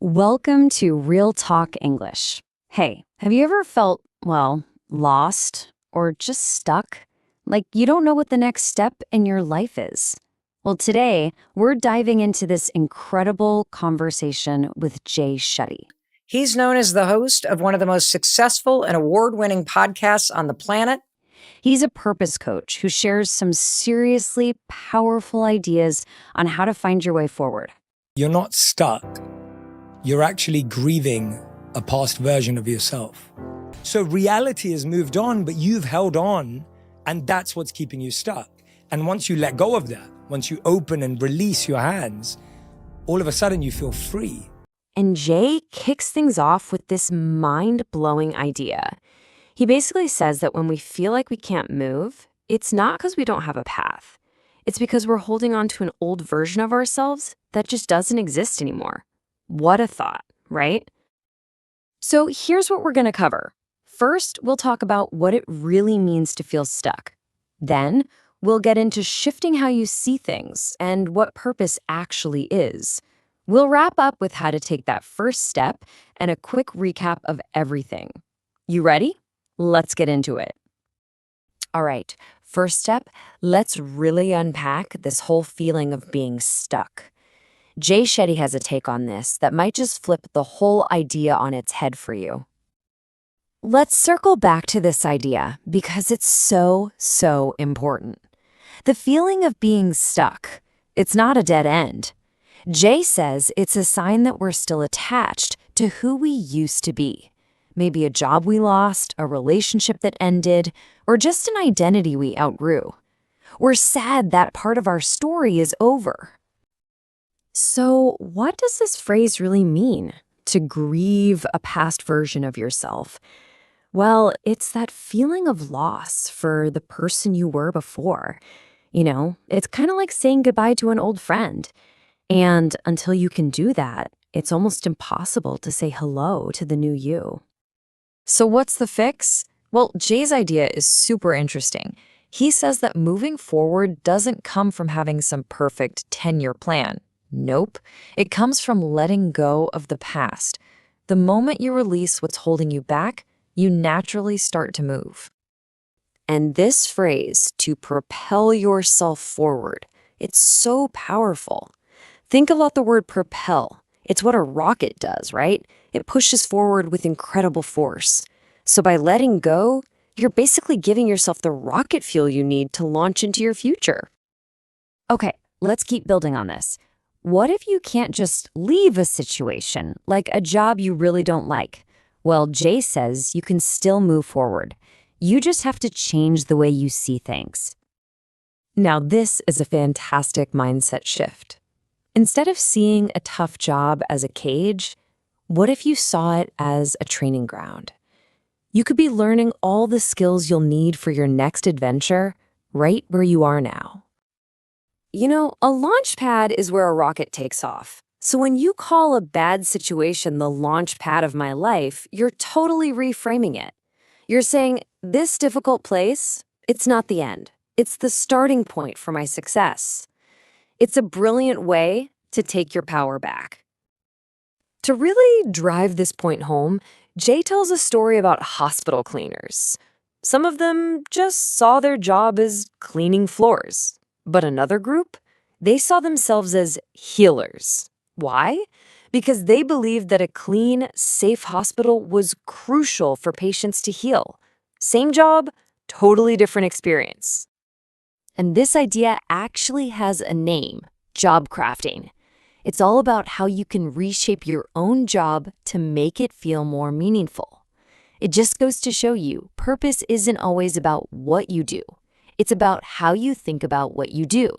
Welcome to Real Talk English. Hey, have you ever felt, lost or just stuck? Like you don't know what the next step in your life is? Well, today we're diving into this incredible conversation with Shetty. He's known as the host of one of the most successful and award-winning podcasts on the planet. He's a purpose coach who shares some seriously powerful ideas on how to find your way forward. You're not stuck. You're actually grieving a past version of yourself. So reality has moved on, but you've held on, and that's what's keeping you stuck. And once you let go of that, once you open and release your hands, all of a sudden you feel free. And Jay kicks things off with this mind-blowing idea. He basically says that when we feel like we can't move, it's not because we don't have a path. It's because we're holding on to an old version of ourselves that just doesn't exist anymore. What a thought, right? So here's what we're going to cover. First, we'll talk about what it really means to feel stuck. Then, we'll get into shifting how you see things and what purpose actually is. We'll wrap up with how to take that first step and a quick recap of everything. You ready? Let's get into it. All right, first step, let's really unpack this whole feeling of being stuck. Shetty has a take on this that might just flip the whole idea on its head for you. Let's circle back to this idea because it's so important. The feeling of being stuck, it's not a dead end. Jay says it's a sign that we're still attached to who we used to be. Maybe a job we lost, a relationship that ended, or just an identity we outgrew. We're sad that part of our story is over. So, what does this phrase really mean, to grieve a past version of yourself? Well, it's that feeling of loss for the person you were before. It's kind of like saying goodbye to an old friend. And until you can do that, it's almost impossible to say hello to the new you. So what's the fix? Well, Jay's idea is super interesting. He says that moving forward doesn't come from having some perfect 10-year plan. Nope. It comes from letting go of the past. The moment you release what's holding you back, you naturally start to move. And this phrase, to propel yourself forward, it's so powerful. Think about the word propel. It's what a rocket does, right? It pushes forward with incredible force. So by letting go, you're basically giving yourself the rocket fuel you need to launch into your future. Okay, let's keep building on this. What if you can't just leave a situation, like a job you really don't like? Well, Jay says you can still move forward. You just have to change the way you see things. Now, this is a fantastic mindset shift. Instead of seeing a tough job as a cage, what if you saw it as a training ground? You could be learning all the skills you'll need for your next adventure right where you are now. A launch pad is where a rocket takes off. So when you call a bad situation the launch pad of my life, you're totally reframing it. You're saying, this difficult place, it's not the end. It's the starting point for my success. It's a brilliant way to take your power back. To really drive this point home, Jay tells a story about hospital cleaners. Some of them just saw their job as cleaning floors. But another group, they saw themselves as healers. Why? Because they believed that a clean, safe hospital was crucial for patients to heal. Same job, totally different experience. And this idea actually has a name, job crafting. It's all about how you can reshape your own job to make it feel more meaningful. It just goes to show you, purpose isn't always about what you do. It's about how you think about what you do.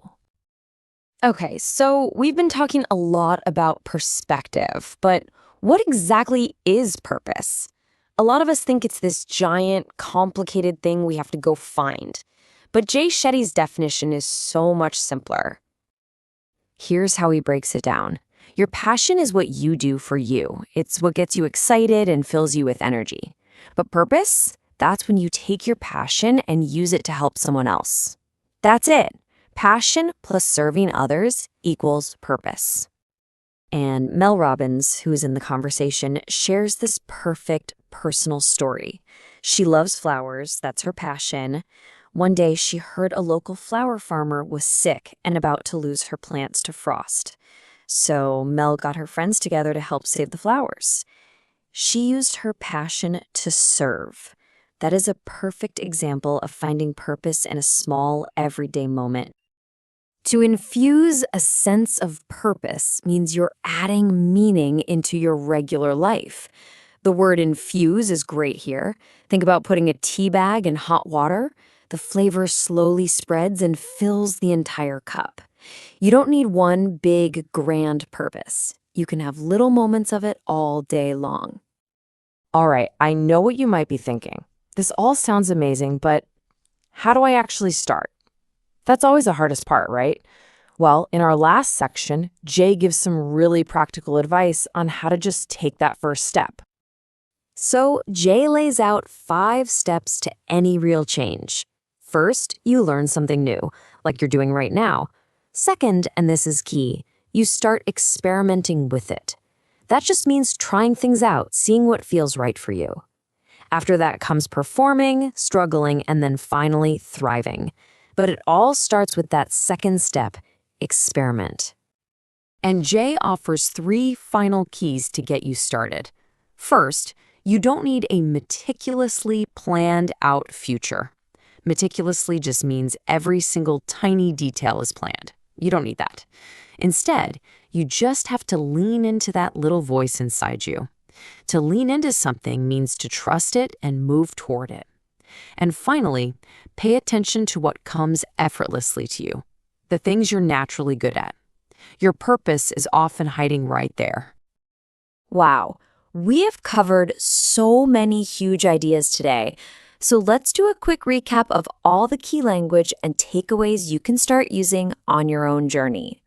Okay, so we've been talking a lot about perspective, but what exactly is purpose? A lot of us think it's this giant, complicated thing we have to go find. But Jay Shetty's definition is so much simpler. Here's how he breaks it down. Your passion is what you do for you. It's what gets you excited and fills you with energy. But purpose? That's when you take your passion and use it to help someone else. That's it. Passion plus serving others equals purpose. And Mel Robbins, who is in the conversation, shares this perfect personal story. She loves flowers, that's her passion. One day, she heard a local flower farmer was sick and about to lose her plants to frost. So Mel got her friends together to help save the flowers. She used her passion to serve. That is a perfect example of finding purpose in a small, everyday moment. To infuse a sense of purpose means you're adding meaning into your regular life. The word infuse is great here. Think about putting a tea bag in hot water. The flavor slowly spreads and fills the entire cup. You don't need one big, grand purpose. You can have little moments of it all day long. All right, I know what you might be thinking. This all sounds amazing, but how do I actually start? That's always the hardest part, right? Well, in our last section, Jay gives some really practical advice on how to just take that first step. So Jay lays out 5 steps to any real change. First, you learn something new, like you're doing right now. Second, and this is key, you start experimenting with it. That just means trying things out, seeing what feels right for you. After that comes performing, struggling, and then finally thriving. But it all starts with that second step, experiment. And Jay offers 3 final keys to get you started. First, you don't need a meticulously planned out future. Meticulously just means every single tiny detail is planned. You don't need that. Instead, you just have to lean into that little voice inside you. To lean into something means to trust it and move toward it. And finally, pay attention to what comes effortlessly to you, the things you're naturally good at. Your purpose is often hiding right there. Wow, we have covered so many huge ideas today. So let's do a quick recap of all the key language and takeaways you can start using on your own journey.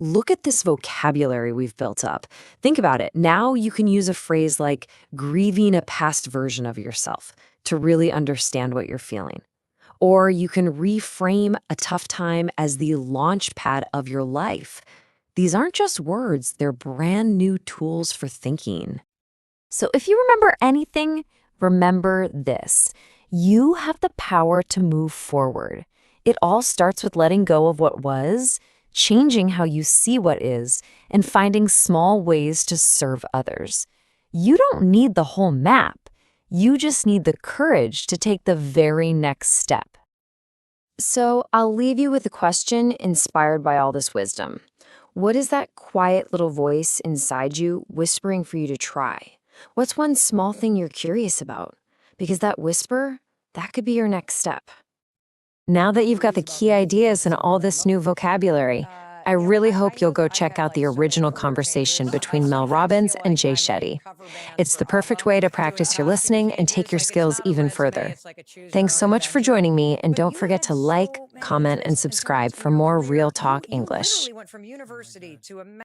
Look at this vocabulary we've built up. Think about it. Now you can use a phrase like grieving a past version of yourself to really understand what you're feeling. Or you can reframe a tough time as the launch pad of your life. These aren't just words, they're brand new tools for thinking. So if you remember anything, remember this. You have the power to move forward. It all starts with letting go of what was, changing how you see what is, and finding small ways to serve others. You don't need the whole map. You just need the courage to take the very next step. So I'll leave you with a question inspired by all this wisdom. What is that quiet little voice inside you whispering for you to try? What's one small thing you're curious about? Because that whisper, that could be your next step. Now that you've got the key ideas and all this new vocabulary, I really hope you'll go check out the original conversation between Mel Robbins and Jay Shetty. It's the perfect way to practice your listening and take your skills even further. Thanks so much for joining me, and don't forget to like, comment, and subscribe for more Real Talk English.